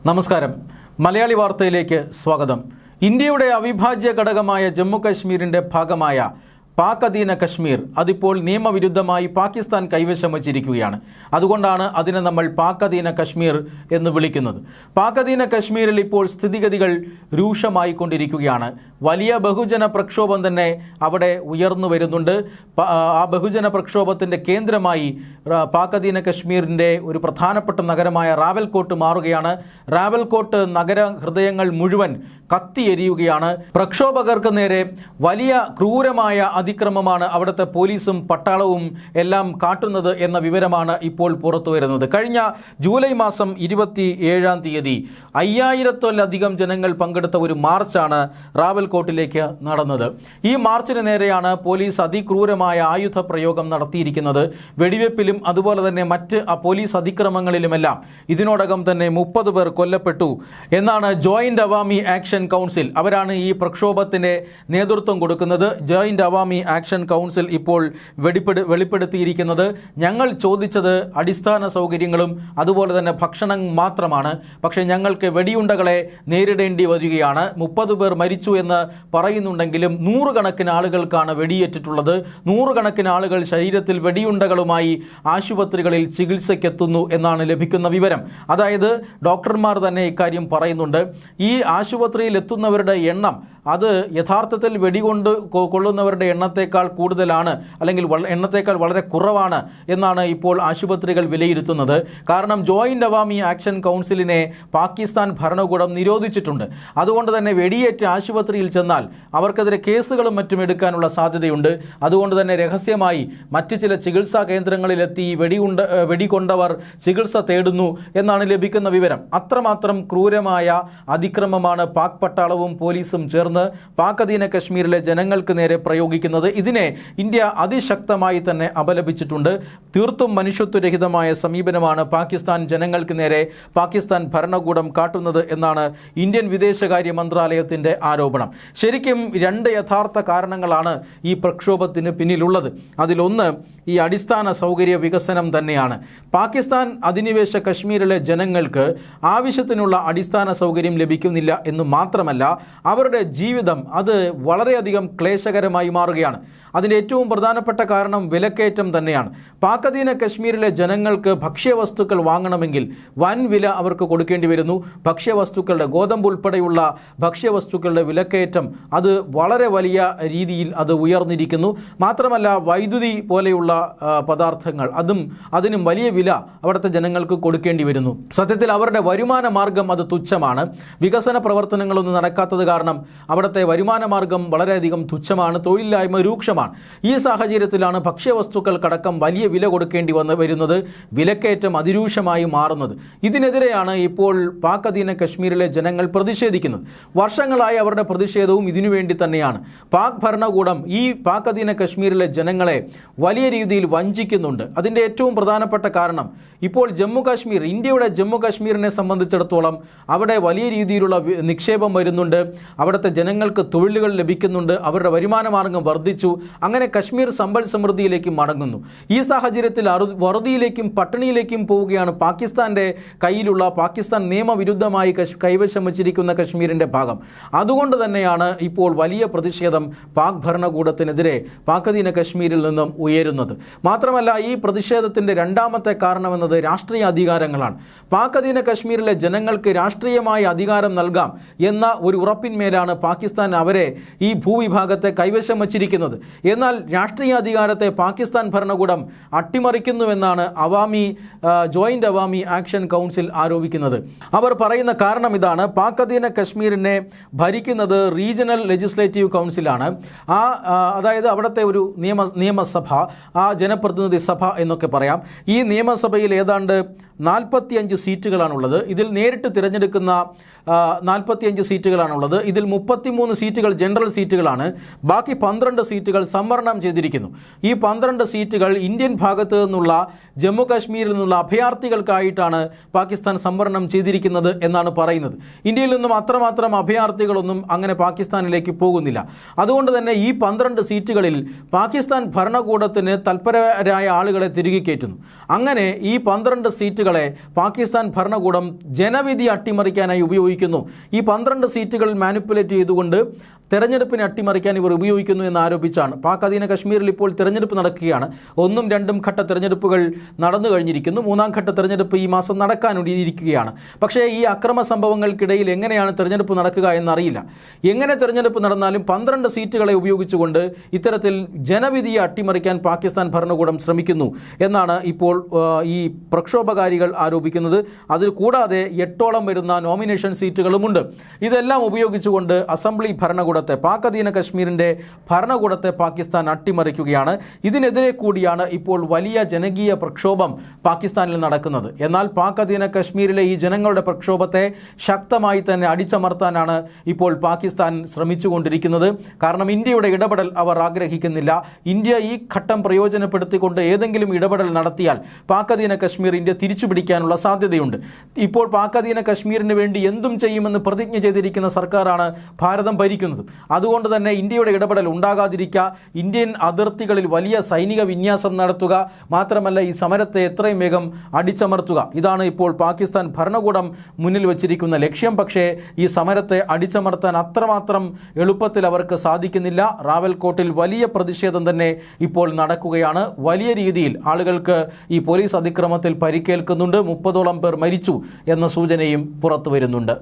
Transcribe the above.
നമസ്കാരം. മലയാളി വാർത്തയിലേക്ക് സ്വാഗതം. ഇന്ത്യയുടെ അവിഭാജ്യ ഘടകമായ ജമ്മു കശ്മീരിൻ്റെ ഭാഗമായ പാക് അധീന കശ്മീർ അതിപ്പോൾ നിയമവിരുദ്ധമായി പാകിസ്ഥാൻ കൈവശം വച്ചിരിക്കുകയാണ്. അതുകൊണ്ടാണ് അതിനെ നമ്മൾ പാക് അധീന കശ്മീർ എന്ന് വിളിക്കുന്നത്. പാക് അധീന കശ്മീരിൽ ഇപ്പോൾ സ്ഥിതിഗതികൾ രൂക്ഷമായിക്കൊണ്ടിരിക്കുകയാണ്. വലിയ ബഹുജന പ്രക്ഷോഭം തന്നെ അവിടെ ഉയർന്നു വരുന്നുണ്ട്. ആ ബഹുജന പ്രക്ഷോഭത്തിൻ്റെ കേന്ദ്രമായി പാക് അധീന കശ്മീരിൻ്റെ ഒരു പ്രധാനപ്പെട്ട നഗരമായ റാവൽകോട്ട് മാറുകയാണ്. റാവൽകോട്ട് നഗര ഹൃദയങ്ങൾ മുഴുവൻ കത്തിയെരിയുകയാണ്. പ്രക്ഷോഭകർക്ക് നേരെ വലിയ ക്രൂരമായ അതിക്രമമാണ് അവിടുത്തെ പോലീസും പട്ടാളവും എല്ലാം കാട്ടുന്നത് എന്ന വിവരമാണ് ഇപ്പോൾ പുറത്തു വരുന്നത്. കഴിഞ്ഞ ജൂലൈ മാസം 27-ാം തീയതി 5000-ത്തിലധികം ജനങ്ങൾ പങ്കെടുത്ത ഒരു മാർച്ചാണ് റാവൽകോട്ടിലേക്ക് നടന്നത്. ഈ മാർച്ചിന് നേരെയാണ് പോലീസ് അതിക്രൂരമായ ആയുധ പ്രയോഗം നടത്തിയിരിക്കുന്നത്. വെടിവെപ്പിലും അതുപോലെ തന്നെ മറ്റ് പോലീസ് അതിക്രമങ്ങളിലുമെല്ലാം ഇതിനോടകം തന്നെ 30 പേർ കൊല്ലപ്പെട്ടു എന്നാണ് ജോയിന്റ് അവാമി ആക്ഷൻ കൗൺസിൽ, അവരാണ് ഈ പ്രക്ഷോഭത്തിന് നേതൃത്വം കൊടുക്കുന്നത്. ജോയിന്റ് അവാമി ആക്ഷൻ കൗൺസിൽ ഇപ്പോൾ വെളിപ്പെടുത്തിയിരിക്കുന്നത്, ഞങ്ങൾ ചോദിച്ചത് അടിസ്ഥാന സൗകര്യങ്ങളും അതുപോലെ തന്നെ ഭക്ഷണം മാത്രമാണ്. പക്ഷേ ഞങ്ങൾക്ക് വെടിയുണ്ടകളെ നേരിടേണ്ടി വരികയാണ്. 30 പേർ മരിച്ചു എന്ന് പറയുന്നുണ്ടെങ്കിലും 100 കണക്കിന് ആളുകൾക്കാണ് വെടിയേറ്റിട്ടുള്ളത്. 100 കണക്കിന് ആളുകൾ ശരീരത്തിൽ വെടിയുണ്ടകളുമായി ആശുപത്രികളിൽ ചികിത്സയ്ക്കെത്തുന്നു എന്നാണ് ലഭിക്കുന്ന വിവരം. അതായത് ഡോക്ടർമാർ തന്നെ ഇക്കാര്യം പറയുന്നുണ്ട്. ഈ ആശുപത്രിയിൽ എത്തുന്നവരുടെ എണ്ണം അത് യഥാർത്ഥത്തിൽ വെടികൊണ്ട് കൊള്ളുന്നവരുടെ എണ്ണത്തേക്കാൾ കൂടുതലാണ്, അല്ലെങ്കിൽ എണ്ണത്തേക്കാൾ വളരെ കുറവാണ് എന്നാണ് ഇപ്പോൾ ആശുപത്രികൾ വിലയിരുത്തുന്നത്. കാരണം ജോയിന്റ് അവാമി ആക്ഷൻ കൗൺസിലിനെ പാകിസ്ഥാൻ ഭരണകൂടം നിരോധിച്ചിട്ടുണ്ട്. അതുകൊണ്ട് തന്നെ വെടിയേറ്റ് ആശുപത്രിയിൽ ചെന്നാൽ അവർക്കെതിരെ കേസുകളും മറ്റും എടുക്കാനുള്ള സാധ്യതയുണ്ട്. അതുകൊണ്ട് തന്നെ രഹസ്യമായി മറ്റ് ചില ചികിത്സാ കേന്ദ്രങ്ങളിലെത്തി വെടികൊണ്ടവർ ചികിത്സ തേടുന്നു എന്നാണ് ലഭിക്കുന്ന വിവരം. അത്രമാത്രം ക്രൂരമായ അതിക്രമമാണ് പാക് പട്ടാളവും പോലീസും ചേർന്ന് പാക് അധീന കശ്മീരിലെ ജനങ്ങൾക്ക് നേരെ പ്രയോഗിക്കുന്നത്. ഇതിനെ ഇന്ത്യ അതിശക്തമായി തന്നെ അപലപിച്ചിട്ടുണ്ട്. തീർത്തും മനുഷ്യത്വരഹിതമായ സമീപനമാണ് പാകിസ്ഥാൻ ജനങ്ങൾക്ക് നേരെ പാകിസ്ഥാൻ ഭരണകൂടം കാട്ടുന്നത് എന്നാണ് ഇന്ത്യൻ വിദേശകാര്യ മന്ത്രാലയത്തിൻ്റെ ആരോപണം. ശരിക്കും 2 യഥാർത്ഥ കാരണങ്ങളാണ് ഈ പ്രക്ഷോഭത്തിന് പിന്നിലുള്ളത്. അതിലൊന്ന് ഈ അടിസ്ഥാന സൗകര്യ വികസനം തന്നെയാണ്. പാകിസ്ഥാൻ അധിനിവേശ കശ്മീരിലെ ജനങ്ങൾക്ക് ആവശ്യത്തിനുള്ള അടിസ്ഥാന സൗകര്യം ലഭിക്കുന്നില്ല എന്ന് മാത്രമല്ല, അവരുടെ ജീവിതം അത് വളരെയധികം ക്ലേശകരമായി മാറുകയാണ്. അതിൻ്റെ ഏറ്റവും പ്രധാനപ്പെട്ട കാരണം വിലക്കയറ്റം തന്നെയാണ്. പാക് അധീന കശ്മീരിലെ ജനങ്ങൾക്ക് ഭക്ഷ്യവസ്തുക്കൾ വാങ്ങണമെങ്കിൽ വൻ വില അവർക്ക് കൊടുക്കേണ്ടി വരുന്നു. ഭക്ഷ്യവസ്തുക്കളുടെ ഗോതമ്പ് ഉൾപ്പെടെയുള്ള ഭക്ഷ്യവസ്തുക്കളുടെ വിലക്കയറ്റം അത് വളരെ വലിയ രീതിയിൽ അത് ഉയർന്നിരിക്കുന്നു. മാത്രമല്ല വൈദ്യുതി പോലെയുള്ള പദാർത്ഥങ്ങൾ അതിനും വലിയ വില അവിടുത്തെ ജനങ്ങൾക്ക് കൊടുക്കേണ്ടി വരുന്നു. സത്യത്തിൽ അവരുടെ വരുമാന മാർഗം അത് തുച്ഛമാണ്. വികസന പ്രവർത്തനങ്ങളൊന്നും നടക്കാത്തത് കാരണം അവിടുത്തെ വരുമാന മാർഗം വളരെയധികം തുച്ഛമാണ്. തൊഴിലില്ലായ്മ രൂക്ഷമാണ്. ഈ സാഹചര്യത്തിലാണ് ഭക്ഷ്യവസ്തുക്കൾക്കടക്കം വലിയ വില കൊടുക്കേണ്ടി വരുന്നത്. വിലക്കയറ്റം അതിരൂക്ഷമായി മാറുന്നത്. ഇതിനെതിരെയാണ് ഇപ്പോൾ പാക് അധീന കശ്മീരിലെ ജനങ്ങൾ പ്രതിഷേധിക്കുന്നത്. വർഷങ്ങളായി അവരുടെ പ്രതിഷേധവും ഇതിനുവേണ്ടി തന്നെയാണ്. പാക് ഭരണകൂടം ഈ പാക് അധീന കശ്മീരിലെ ജനങ്ങളെ വലിയ രീതിയിൽ വഞ്ചിക്കുന്നുണ്ട്. അതിൻ്റെ ഏറ്റവും പ്രധാനപ്പെട്ട കാരണം ഇപ്പോൾ ജമ്മു കാശ്മീർ, ഇന്ത്യയുടെ ജമ്മു കാശ്മീരിനെ സംബന്ധിച്ചിടത്തോളം അവിടെ വലിയ രീതിയിലുള്ള നിക്ഷേപം വരുന്നുണ്ട്. അവിടുത്തെ ജനങ്ങൾക്ക് തൊഴിലുകൾ ലഭിക്കുന്നുണ്ട്. അവരുടെ വരുമാന മാർഗം വർദ്ധിച്ചു. അങ്ങനെ കശ്മീർ സമ്പൽ സമൃദ്ധിയിലേക്ക് മടങ്ങുന്നു. ഈ സാഹചര്യത്തിൽ വറുതിയിലേക്കും പട്ടിണിയിലേക്കും പോവുകയാണ് പാകിസ്ഥാൻ്റെ കയ്യിലുള്ള, പാകിസ്ഥാൻ നിയമവിരുദ്ധമായി കൈവശം വച്ചിരിക്കുന്ന കശ്മീരിൻ്റെ ഭാഗം. അതുകൊണ്ട് തന്നെയാണ് ഇപ്പോൾ വലിയ പ്രതിഷേധം പാക് ഭരണകൂടത്തിനെതിരെ പാക് അധീന കശ്മീരിൽ നിന്നും ഉയരുന്നത്. മാത്രമല്ല ഈ പ്രതിഷേധത്തിൻ്റെ രണ്ടാമത്തെ കാരണമെന്നത് രാഷ്ട്രീയ അധികാരങ്ങളാണ്. പാക് അധീന കശ്മീരിലെ ജനങ്ങൾക്ക് രാഷ്ട്രീയമായ അധികാരം നൽകാം എന്ന ഒരു ഉറപ്പിന്മേലാണ് പാകിസ്ഥാൻ അവരെ ഈ ഭൂവിഭാഗത്തെ കൈവശം വച്ചിരിക്കുന്നത്. എന്നാൽ രാഷ്ട്രീയ അധികാരത്തെ പാകിസ്ഥാൻ ഭരണകൂടം അട്ടിമറിക്കുന്നുവെന്നാണ് ജോയിന്റ് അവാമി ആക്ഷൻ കൗൺസിൽ ആരോപിക്കുന്നത്. അവർ പറയുന്ന കാരണം ഇതാണ്: പാക് അധീന കശ്മീരിനെ ഭരിക്കുന്നത് റീജിയണൽ ലെജിസ്ലേറ്റീവ് കൗൺസിലാണ്. അതായത് അവിടുത്തെ ഒരു നിയമസഭ, ജനപ്രതിനിധി സഭ എന്നൊക്കെ പറയാം. ഈ നിയമസഭയിൽ ഏതാണ്ട് 45 സീറ്റുകളാണുള്ളത്. ഇതിൽ നേരിട്ട് തിരഞ്ഞെടുക്കുന്ന 45 സീറ്റുകളാണുള്ളത്. ഇതിൽ 33 സീറ്റുകൾ ജനറൽ സീറ്റുകളാണ്. ബാക്കി 12 സീറ്റുകൾ സംവരണം ചെയ്തിരിക്കുന്നു. ഈ 12 സീറ്റുകൾ ഇന്ത്യൻ ഭാഗത്ത് നിന്നുള്ള ജമ്മു കാശ്മീരിൽ നിന്നുള്ള അഭയാർത്ഥികൾക്കായിട്ടാണ് പാകിസ്ഥാൻ സംവരണം ചെയ്തിരിക്കുന്നത് എന്നാണ് പറയുന്നത്. ഇന്ത്യയിൽ നിന്നും അത്രമാത്രം അഭയാർത്ഥികളൊന്നും അങ്ങനെ പാകിസ്ഥാനിലേക്ക് പോകുന്നില്ല. അതുകൊണ്ട് തന്നെ ഈ 12 സീറ്റുകളിൽ പാകിസ്ഥാൻ ഭരണകൂടത്തിന് തൽപരരായ ആളുകളെ തിരികെ കയറ്റുന്നു. അങ്ങനെ ഈ 12 സീറ്റുകളെ പാകിസ്ഥാൻ ഭരണകൂടം ജനവിധി അട്ടിമറിക്കാനായി ഉപയോഗിക്കുന്നു. ഈ 12 സീറ്റുകൾ മാനിപ്പുലേറ്റ് ചെയ്തുകൊണ്ട് തെരഞ്ഞെടുപ്പിനെ അട്ടിമറിക്കാൻ ഇവർ ഉപയോഗിക്കുന്നു എന്നാരോപിച്ചാണ് പാക് അധീന കശ്മീരിൽ ഇപ്പോൾ തെരഞ്ഞെടുപ്പ് നടക്കുകയാണ്. 1ഉം 2ഉം ഘട്ട തെരഞ്ഞെടുപ്പുകൾ നടന്നു കഴിഞ്ഞിരിക്കുന്നു. 3ാം ഘട്ട തെരഞ്ഞെടുപ്പ് ഈ മാസം നടക്കാനിരിക്കുകയാണ്. പക്ഷേ ഈ അക്രമ സംഭവങ്ങൾക്കിടയിൽ എങ്ങനെയാണ് തെരഞ്ഞെടുപ്പ് നടക്കുക എന്നറിയില്ല. എങ്ങനെ തെരഞ്ഞെടുപ്പ് നടന്നാലും 12 സീറ്റുകളെ ഉപയോഗിച്ചുകൊണ്ട് ഇത്തരത്തിൽ ജനവിധിയെ അട്ടിമറിക്കാൻ പാകിസ്ഥാൻ ഭരണകൂടം ശ്രമിക്കുന്നു എന്നാണ് ഇപ്പോൾ ഈ പ്രക്ഷോഭകാരികൾ ആരോപിക്കുന്നത്. അതിൽ കൂടാതെ 8ഓളം വരുന്ന നോമിനേഷൻ സീറ്റുകളുമുണ്ട്. ഇതെല്ലാം ഉപയോഗിച്ചുകൊണ്ട് അസംബ്ലി ഭരണകൂടത്തെ പാക് അധീന കശ്മീരിൻ്റെ ഭരണകൂടത്തെ പാകിസ്ഥാൻ അട്ടിമറിക്കുകയാണ്. ഇതിനെതിരെ കൂടിയാണ് ഇപ്പോൾ വലിയ ജനകീയ പ്രക്ഷോഭം പാകിസ്ഥാനിൽ നടക്കുന്നത്. എന്നാൽ പാക് അധീന കശ്മീരിലെ ഈ ജനങ്ങളുടെ പ്രക്ഷോഭത്തെ ശക്തമായി തന്നെ അടിച്ചമർത്താനാണ് ഇപ്പോൾ പാകിസ്ഥാൻ ശ്രമിച്ചുകൊണ്ടിരിക്കുന്നത്. കാരണം ഇന്ത്യയുടെ ഇടപെടൽ അവർ ആഗ്രഹിക്കുന്നില്ല. ഇന്ത്യ ഈ ഘട്ടം പ്രയോജനപ്പെടുത്തിക്കൊണ്ട് ഏതെങ്കിലും ഇടപെടൽ നടത്തിയാൽ പാക് അധീന കശ്മീർ ഇന്ത്യ തിരിച്ചുപിടിക്കാനുള്ള സാധ്യതയുണ്ട്. ഇപ്പോൾ പാക് അധീന കശ്മീരിന് വേണ്ടി എന്തും ചെയ്യുമെന്ന് പ്രതിജ്ഞ ചെയ്തിരിക്കുന്ന സർക്കാരാണ് ഭാരതം ഭരിക്കുന്നത്. അതുകൊണ്ട് തന്നെ ഇന്ത്യയുടെ ഇടപെടൽ ഉണ്ടാകാതിരിക്കുക, ഇന്ത്യൻ അതിർത്തികളിൽ വലിയ സൈനിക വിന്യാസം നടത്തുക, മാത്രമല്ല ഈ സമരത്തെ എത്രയും വേഗം അടിച്ചമർത്തുക, ഇതാണ് ഇപ്പോൾ പാകിസ്ഥാൻ ഭരണകൂടം മുന്നിൽ വച്ചിരിക്കുന്ന ലക്ഷ്യം. പക്ഷേ ഈ സമരത്തെ അടിച്ചമർത്താൻ അത്രമാത്രം എളുപ്പത്തിൽ അവർക്ക് സാധിക്കുന്നില്ല. റാവൽകോട്ടിൽ വലിയ പ്രതിഷേധം തന്നെ ഇപ്പോൾ നടക്കുകയാണ്. വലിയ രീതിയിൽ ആളുകൾക്ക് ഈ പോലീസ് അതിക്രമത്തിൽ പരിക്കേൽക്കുന്നുണ്ട്. 30ഓളം പേർ മരിച്ചു എന്ന സൂചനയും പുറത്തു വരുന്നുണ്ട്.